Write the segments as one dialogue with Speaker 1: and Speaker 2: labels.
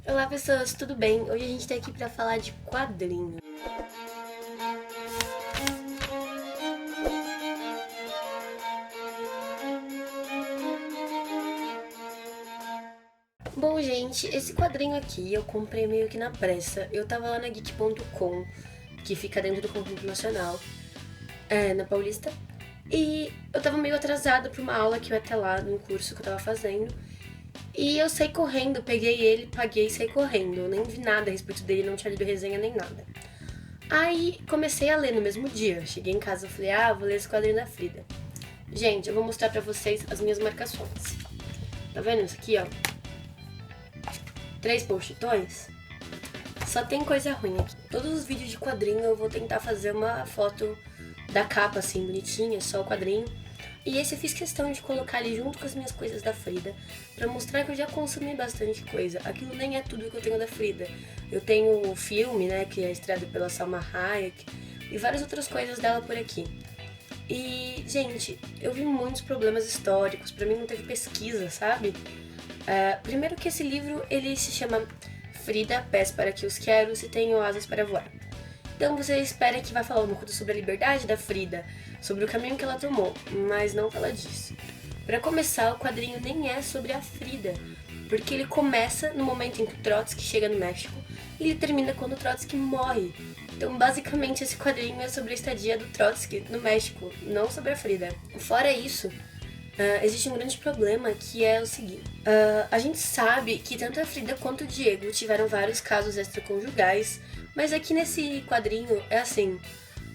Speaker 1: Olá pessoas, tudo bem? Hoje a gente tá aqui pra falar de quadrinho. Bom, gente, esse quadrinho aqui eu comprei meio que na pressa. Eu tava lá na geek.com, que fica dentro do Conjunto Nacional, na Paulista. E eu tava meio atrasada pra uma aula que eu ia até lá, num curso que eu tava fazendo. E eu saí correndo, peguei ele, paguei e saí correndo. Eu nem vi nada a respeito dele, não tinha lido resenha nem nada. Aí comecei a ler no mesmo dia. Cheguei em casa e falei, vou ler esse quadrinho da Frida. Gente, eu vou mostrar pra vocês as minhas marcações. Tá vendo isso aqui, ó? 3 post-itões. Só tem coisa ruim aqui. Todos os vídeos de quadrinho eu vou tentar fazer uma foto da capa assim, bonitinha, só o quadrinho. E esse eu fiz questão de colocar ele junto com as minhas coisas da Frida, pra mostrar que eu já consumi bastante coisa. Aquilo nem é tudo que eu tenho da Frida. Eu tenho o filme, né, que é estrelado pela Salma Hayek, e várias outras coisas dela por aqui. E, gente, eu vi muitos problemas históricos, pra mim não teve pesquisa, sabe? Primeiro que esse livro, ele se chama Frida, Pés para que os quero, se tenho asas para voar. Então você espera que vai falar um pouco sobre a liberdade da Frida, sobre o caminho que ela tomou, mas não fala disso. Para começar, o quadrinho nem é sobre a Frida, porque ele começa no momento em que o Trotsky chega no México e ele termina quando o Trotsky morre. Então, basicamente, esse quadrinho é sobre a estadia do Trotsky no México, não sobre a Frida. Fora isso, existe um grande problema que é o seguinte. A gente sabe que tanto a Frida quanto o Diego tiveram vários casos extraconjugais, mas aqui nesse quadrinho é assim.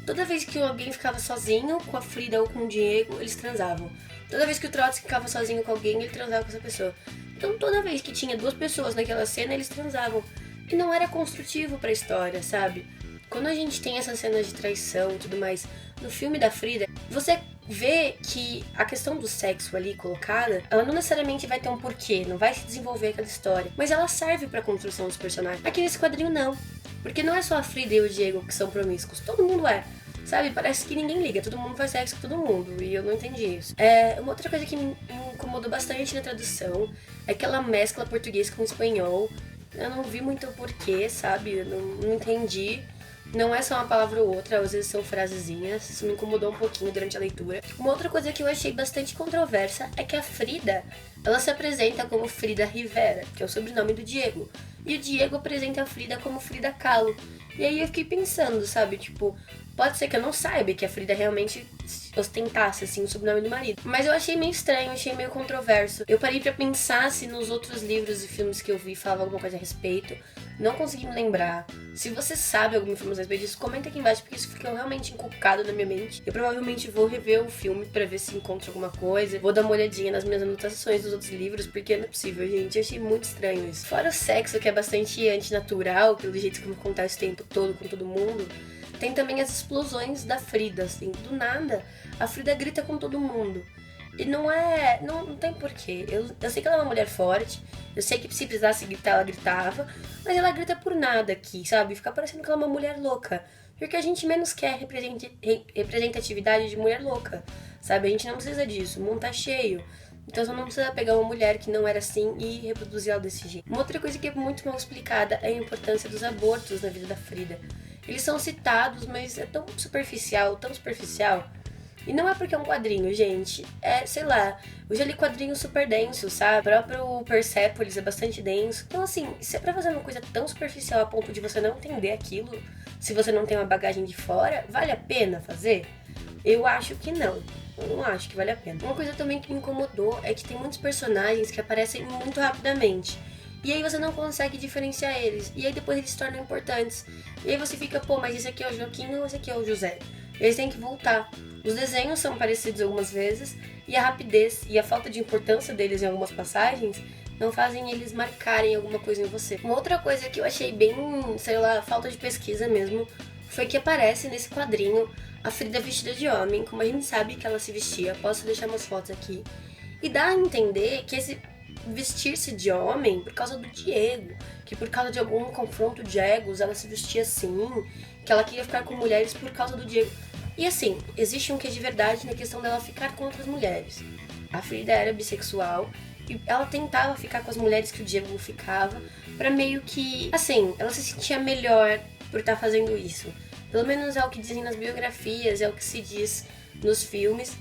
Speaker 1: Toda vez que alguém ficava sozinho com a Frida ou com o Diego, eles transavam. Toda vez que o Trotsky ficava sozinho com alguém, ele transava com essa pessoa. Então toda vez que tinha 2 pessoas naquela cena, eles transavam. E não era construtivo pra história, sabe? Quando a gente tem essas cenas de traição e tudo mais no filme da Frida, você vê que a questão do sexo ali colocada, ela não necessariamente vai ter um porquê, não vai se desenvolver aquela história, mas ela serve pra construção dos personagens. Aqui nesse quadrinho não, porque não é só a Frida e o Diego que são promíscuos, todo mundo é. Sabe, parece que ninguém liga, todo mundo faz sexo com todo mundo, e eu não entendi isso. Uma outra coisa que me incomodou bastante na tradução é que ela mescla português com espanhol. Eu não vi muito o porquê, sabe, eu não entendi. Não é só uma palavra ou outra, às vezes são frasezinhas, isso me incomodou um pouquinho durante a leitura. Uma outra coisa que eu achei bastante controversa é que a Frida, ela se apresenta como Frida Rivera, que é o sobrenome do Diego, e o Diego apresenta a Frida como Frida Kahlo. E aí eu fiquei pensando, sabe, tipo, pode ser que eu não saiba que a Frida realmente ostentasse, assim, o sobrenome do marido. Mas eu achei meio estranho, achei meio controverso. Eu parei pra pensar se nos outros livros e filmes que eu vi falava alguma coisa a respeito. Não consegui me lembrar. Se você sabe alguma informação a respeito disso, comenta aqui embaixo, porque isso ficou realmente encucado na minha mente. Eu provavelmente vou rever o filme pra ver se encontro alguma coisa. Vou dar uma olhadinha nas minhas anotações dos outros livros, porque não é possível, gente. Eu achei muito estranho isso. Fora o sexo, que é bastante antinatural, pelo jeito que eu vou contar esse tempo todo com todo mundo, tem também as explosões da Frida, assim. Do nada, a Frida grita com todo mundo. E não tem porquê. Eu sei que ela é uma mulher forte, eu sei que se precisasse gritar, ela gritava, mas ela grita por nada aqui, sabe? Fica parecendo que ela é uma mulher louca. Porque a gente menos quer representatividade de mulher louca, sabe? A gente não precisa disso, o mundo tá cheio. Então você não precisa pegar uma mulher que não era assim e reproduzir ela desse jeito. Uma outra coisa que é muito mal explicada é a importância dos abortos na vida da Frida. Eles são citados, mas é tão superficial, tão superficial. E não é porque é um quadrinho, gente. É, sei lá, eu já li quadrinhos super densos, sabe? O próprio Persepolis é bastante denso. Então, assim, se é pra fazer uma coisa tão superficial a ponto de você não entender aquilo, se você não tem uma bagagem de fora, vale a pena fazer? Eu acho que não. Eu não acho que vale a pena. Uma coisa também que me incomodou é que tem muitos personagens que aparecem muito rapidamente. E aí você não consegue diferenciar eles. E aí depois eles se tornam importantes. E aí você fica, pô, mas esse aqui é o Joaquim ou esse aqui é o José? Eles têm que voltar. Os desenhos são parecidos algumas vezes, e a rapidez e a falta de importância deles em algumas passagens não fazem eles marcarem alguma coisa em você. Uma outra coisa que eu achei bem, sei lá, falta de pesquisa mesmo, foi que aparece nesse quadrinho a Frida vestida de homem, como a gente sabe que ela se vestia. Posso deixar umas fotos aqui. E dá a entender que esse vestir-se de homem por causa do Diego, que por causa de algum confronto de egos ela se vestia assim, que ela queria ficar com mulheres por causa do Diego. E assim, existe um quê de verdade na questão dela ficar com outras mulheres. A Frida era bissexual E ela tentava ficar com as mulheres que o Diego ficava, pra meio que, assim, ela se sentia melhor por estar fazendo isso. Pelo menos é o que dizem nas biografias, é o que se diz nos filmes.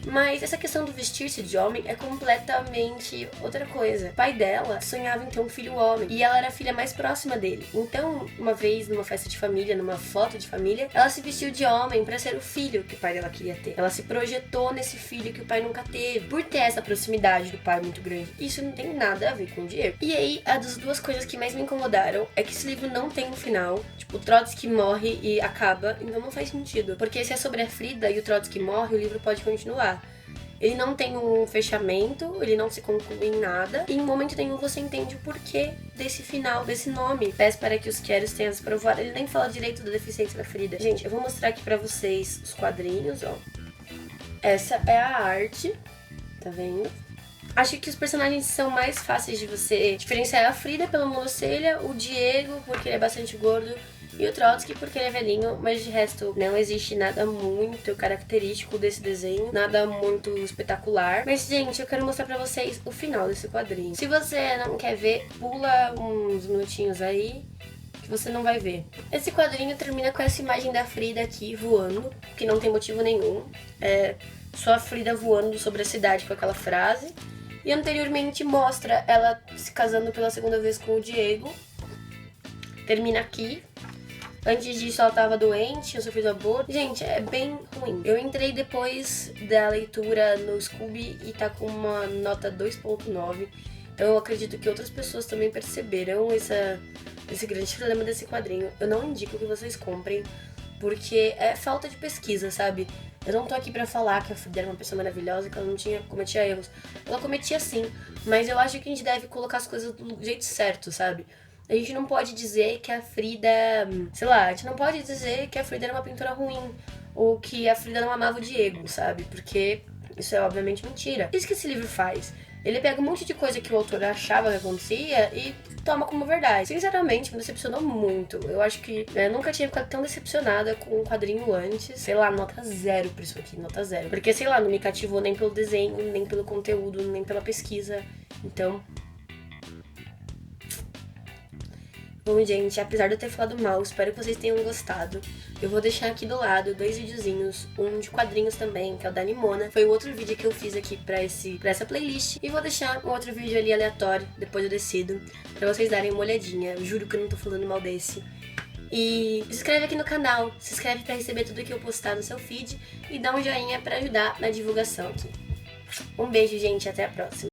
Speaker 1: Mas essa questão do vestir-se de homem é completamente outra coisa. O pai dela sonhava em ter um filho homem e ela era a filha mais próxima dele. Então, uma vez, numa festa de família, numa foto de família, ela se vestiu de homem pra ser o filho que o pai dela queria ter. Ela se projetou nesse filho que o pai nunca teve, por ter essa proximidade do pai muito grande. Isso não tem nada a ver com o Diego. E aí, as duas coisas que mais me incomodaram é que esse livro não tem um final. Tipo, o Trotsky morre e acaba, então não faz sentido. Porque se é sobre a Frida e o Trotsky morre, o livro pode continuar. Ele não tem um fechamento, ele não se conclui em nada, e em momento nenhum você entende o porquê desse final, desse nome. Pés para que os queres tenhas provado. Ele nem fala direito da deficiência da Frida. Gente, eu vou mostrar aqui pra vocês os quadrinhos, ó. Essa é a arte, tá vendo? Acho que os personagens são mais fáceis de você diferenciar. A Frida pela monocelha, o Diego porque ele é bastante gordo, e o Trotsky porque ele é velhinho, mas de resto não existe nada muito característico desse desenho, nada muito espetacular. Mas, gente, eu quero mostrar pra vocês o final desse quadrinho. Se você não quer ver, pula uns minutinhos aí, que você não vai ver. Esse quadrinho termina com essa imagem da Frida aqui voando, que não tem motivo nenhum. É só a Frida voando sobre a cidade com aquela frase. E anteriormente mostra ela se casando pela segunda vez com o Diego. Termina aqui. Antes disso ela tava doente, tinha sofrido aborto. Gente, é bem ruim. Eu entrei depois da leitura no Scooby e tá com uma nota 2.9. Então eu acredito que outras pessoas também perceberam esse grande problema desse quadrinho. Eu não indico que vocês comprem, porque é falta de pesquisa, sabe? Eu não tô aqui pra falar que a Frida era uma pessoa maravilhosa, que ela não cometia erros. Ela cometia sim, mas eu acho que a gente deve colocar as coisas do jeito certo, sabe? A gente não pode dizer que a Frida... Sei lá, a gente não pode dizer que a Frida era uma pintora ruim, ou que a Frida não amava o Diego, sabe? Porque isso é obviamente mentira. Isso que esse livro faz. Ele pega um monte de coisa que o autor achava que acontecia e toma como verdade. Sinceramente, me decepcionou muito. Eu acho que eu nunca tinha ficado tão decepcionada com um quadrinho antes. Sei lá, nota 0 pra isso aqui, nota 0. Porque, sei lá, não me cativou nem pelo desenho, nem pelo conteúdo, nem pela pesquisa. Então... Bom, gente, apesar de eu ter falado mal, espero que vocês tenham gostado. Eu vou deixar aqui do lado 2 videozinhos, um de quadrinhos também, que é o da Nimona. Foi o outro vídeo que eu fiz aqui pra essa playlist. E vou deixar um outro vídeo ali aleatório, depois eu decido, pra vocês darem uma olhadinha. Eu juro que eu não tô falando mal desse. E se inscreve aqui no canal, se inscreve pra receber tudo que eu postar no seu feed e dá um joinha pra ajudar na divulgação aqui. Um beijo, gente, até a próxima.